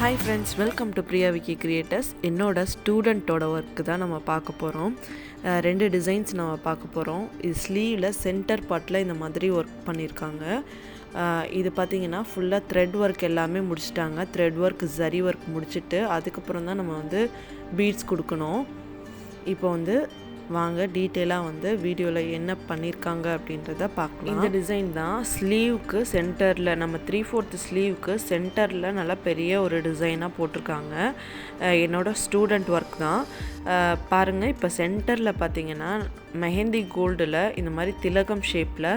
Hi friends, welcome to Priya Wiki Creators. என்னோட ஸ்டூடெண்ட்டோட work தான் நம்ம பார்க்க போகிறோம். ரெண்டு டிசைன்ஸ் நம்ம பார்க்க போகிறோம். இது ஸ்லீவில் சென்டர் பார்ட்டில் இந்த மாதிரி ஒர்க் பண்ணியிருக்காங்க. இது பார்த்திங்கன்னா ஃபுல்லாக த்ரெட் ஒர்க் எல்லாமே முடிச்சிட்டாங்க. த்ரெட் ஒர்க் ஜரி ஒர்க் முடிச்சுட்டு அதுக்கப்புறம் தான் நம்ம வந்து பீட்ஸ் கொடுக்கணும். இப்போ வந்து வாங்க டீட்டெயிலாக வந்து வீடியோவில் என்ன பண்ணியிருக்காங்க அப்படின்றத பார்க்கலாம். இந்த டிசைன் தான் ஸ்லீவுக்கு சென்டரில் நம்ம 3/4 ஸ்லீவுக்கு சென்டரில் நல்லா பெரிய ஒரு டிசைனாக போட்டிருக்காங்க. என்னோடய ஸ்டூடெண்ட் ஒர்க் தான். பாருங்கள், இப்போ சென்டரில் பார்த்திங்கன்னா மெஹந்தி கோல்டில் இந்த மாதிரி திலகம் ஷேப்பில்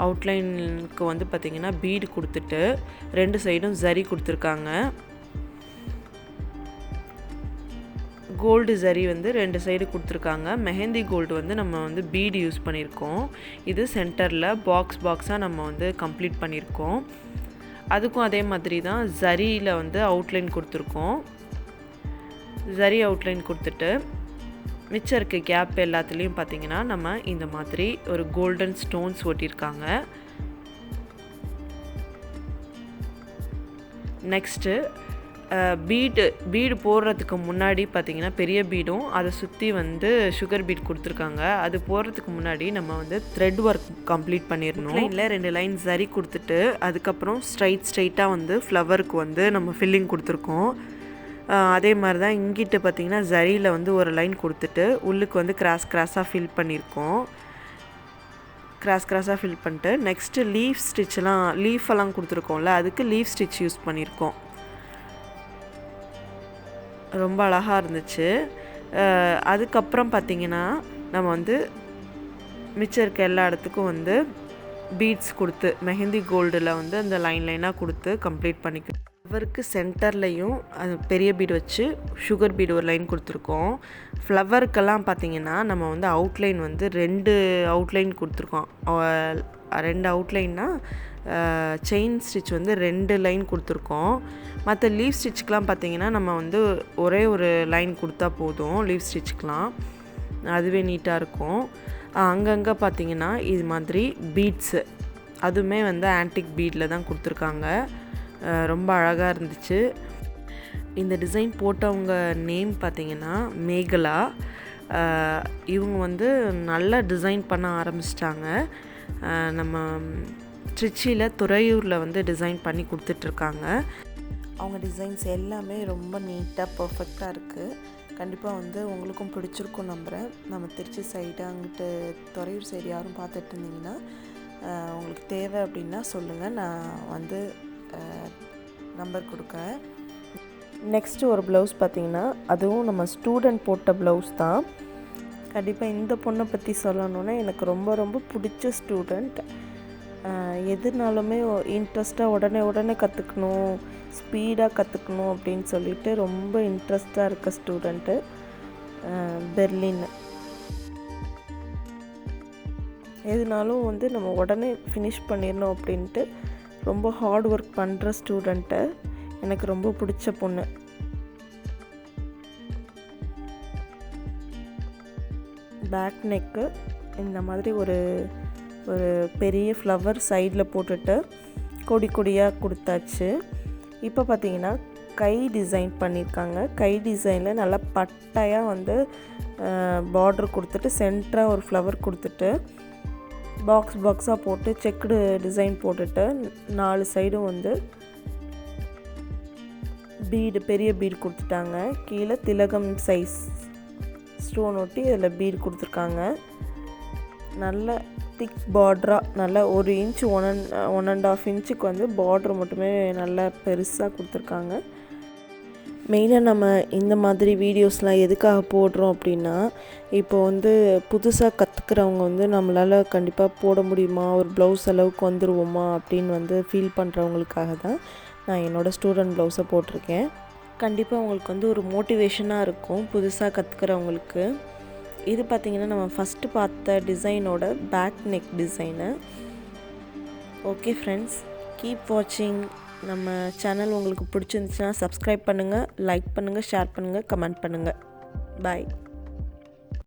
அவுட்லைனுக்கு வந்து பார்த்திங்கன்னா பீடு கொடுத்துட்டு ரெண்டு சைடும் ஜரி கொடுத்துருக்காங்க. கோல்டு ஜரி வந்து ரெண்டு சைடு கொடுத்துருக்காங்க. மெஹந்தி கோல்டு வந்து நம்ம வந்து பீடு யூஸ் பண்ணியிருக்கோம். இது சென்டரில் பாக்ஸாக நம்ம வந்து கம்ப்ளீட் பண்ணியிருக்கோம். அதுக்கும் அதே மாதிரி தான் ஜரியில் வந்து அவுட்லைன் கொடுத்துருக்கோம். ஜரி அவுட்லைன் கொடுத்துட்டு மிச்சம் இருக்க கேப் எல்லாத்துலேயும் பார்த்திங்கன்னா நம்ம இந்த மாதிரி ஒரு கோல்டன் ஸ்டோன்ஸ் ஒட்டியிருக்காங்க. நெக்ஸ்ட்டு பீடு போடுறதுக்கு முன்னாடி பார்த்திங்கன்னா பெரிய பீடும் அதை சுற்றி வந்து சுகர் பீட் கொடுத்துருக்காங்க. அது போடுறதுக்கு முன்னாடி நம்ம வந்து த்ரெட் ஒர்க் கம்ப்ளீட் பண்ணிடணும். இல்லை 2 லைன் சரி கொடுத்துட்டு அதுக்கப்புறம் ஸ்ட்ரைட்டாக வந்து ஃப்ளவருக்கு வந்து நம்ம ஃபில்லிங் கொடுத்துருக்கோம். அதே மாதிரி தான் இங்கிட்டு பார்த்திங்கன்னா ஜரியில் வந்து ஒரு லைன் கொடுத்துட்டு உள்ளுக்கு வந்து கிராஸாக ஃபில் பண்ணியிருக்கோம். கிராஸாக ஃபில் பண்ணிட்டு நெக்ஸ்ட்டு லீஃபெல்லாம் கொடுத்துருக்கோம்ல, அதுக்கு லீஃப் ஸ்டிச் யூஸ் பண்ணியிருக்கோம். ரொம்ப அழகாக இருந்துச்சு. அதுக்கப்புறம் பார்த்திங்கன்னா நம்ம வந்து மிச்சம் இருக்க எல்லா இடத்துக்கும் வந்து பீட்ஸ் கொடுத்து மெஹந்தி கோல்டில் வந்து அந்த லைனாக கொடுத்து கம்ப்ளீட் பண்ணிக்கணும். ஃப்ளவருக்கு சென்டர்லேயும் அது பெரிய பீடு வச்சு சுகர் பீடு ஒரு லைன் கொடுத்துருக்கோம். ஃப்ளவருக்கெல்லாம் பார்த்திங்கன்னா நம்ம வந்து அவுட்லைன் வந்து 2 அவுட்லைன் கொடுத்துருக்கோம். 2 அவுட்லைன்னா செயின் ஸ்டிச் வந்து 2 லைன் கொடுத்துருக்கோம். மற்ற லீவ் ஸ்டிச்சுக்கெலாம் பார்த்திங்கன்னா நம்ம வந்து ஒரே ஒரு லைன் கொடுத்தா போதும். லீவ் ஸ்டிச்சுக்கெலாம் அதுவே நீட்டாக இருக்கும். அங்கங்கே பார்த்திங்கன்னா இது மாதிரி பீட்ஸு அதுவுமே வந்து ஆன்டிக் பீடில் தான் கொடுத்துருக்காங்க. ரொம்ப அழகாக இருந்துச்சு. இந்த டிசைன் போட்டவங்க நேம் பார்த்திங்கன்னா மேகலா. இவங்க வந்து நல்லா டிசைன் பண்ண ஆரம்பிச்சிட்டாங்க. நம்ம திருச்சியில் துறையூரில் வந்து டிசைன் பண்ணி கொடுத்துட்ருக்காங்க. அவங்க டிசைன்ஸ் எல்லாமே ரொம்ப நீட்டாக பர்ஃபெக்டாக இருக்குது. கண்டிப்பாக வந்து உங்களுக்கும் பிடிச்சிருக்கும் நம்புகிறேன். நம்ம திருச்சி சைடு அங்கிட்டு துறையூர் சைடு யாரும் பார்த்துட்டு இருந்தீங்கன்னா உங்களுக்கு தேவை அப்படின்னா சொல்லுங்கள், நான் வந்து நம்பர் கொடுக்குறேன். நெக்ஸ்ட்டு ஒரு ப்ளவுஸ் பார்த்திங்கன்னா அதுவும் நம்ம ஸ்டூடெண்ட் போட்ட ப்ளவுஸ் தான். கண்டிப்பாக இந்த பொண்ணை பற்றி சொல்லணுன்னா எனக்கு ரொம்ப ரொம்ப பிடிச்ச ஸ்டூடெண்ட். எதுனாலுமே இன்ட்ரெஸ்ட்டாக உடனே கற்றுக்கணும், ஸ்பீடாக கற்றுக்கணும் அப்படின்னு சொல்லிட்டு ரொம்ப இன்ட்ரெஸ்டாக இருக்க ஸ்டூடெண்ட்டு பெர்லின். எதுனாலும் வந்து நம்ம உடனே ஃபினிஷ் பண்ணிடணும் அப்படின்ட்டு ரொம்ப ஹார்ட் ஒர்க் பண்ணுற ஸ்டூடெண்ட்டை எனக்கு ரொம்ப பிடிச்ச பொண்ணு. பேக் நெக்கு இந்த மாதிரி ஒரு பெரிய ஃப்ளவர் சைடில் போட்டுட்டு கொடியாக கொடுத்தாச்சு. இப்போ பார்த்திங்கன்னா கை டிசைன் பண்ணியிருக்காங்க. கை டிசைனில் நல்லா பட்டையாக வந்து பார்டர் கொடுத்துட்டு சென்டராக ஒரு ஃப்ளவர் கொடுத்துட்டு பாக்ஸாக போட்டு செக்குடு டிசைன் போட்டுட்டு 4 சைடும் வந்து பெரிய பீடு கொடுத்துட்டாங்க. கீழே திலகம் சைஸ் ஸ்டோன் ஒட்டி அதில் பீடு கொடுத்துருக்காங்க. நல்ல திக் பார்டராக நல்லா 1 இன்ச் 1.5 இன்ச்சுக்கு வந்து பார்டர் மட்டுமே நல்லா பெருசாக கொடுத்துருக்காங்க. மெயினாக நம்ம இந்த மாதிரி வீடியோஸ்லாம் எதுக்காக போடுறோம் அப்படின்னா, இப்போ வந்து புதுசாக கற்றுக்கிறவங்க வந்து நம்மளால் கண்டிப்பாக போட முடியுமா, ஒரு ப்ளவுஸ் அளவுக்கு வந்துடுவோமா அப்படின்னு வந்து ஃபீல் பண்ணுறவங்களுக்காக தான் நான் என்னோடய ஸ்டூடெண்ட் ப்ளவுஸை போட்டிருக்கேன். கண்டிப்பாக உங்களுக்கு வந்து ஒரு மோட்டிவேஷனாக இருக்கும் புதுசாக கற்றுக்கிறவங்களுக்கு. இது பார்த்திங்கன்னா நம்ம ஃபஸ்ட்டு பார்த்த டிசைனோட back neck design. Okay friends, keep வாட்சிங். நம்ம சேனல் உங்களுக்கு பிடிச்சிருந்துச்சுன்னா சப்ஸ்கிரைப் பண்ணுங்கள், லைக் பண்ணுங்கள், ஷேர் பண்ணுங்கள், கமெண்ட் பண்ணுங்கள். பாய்.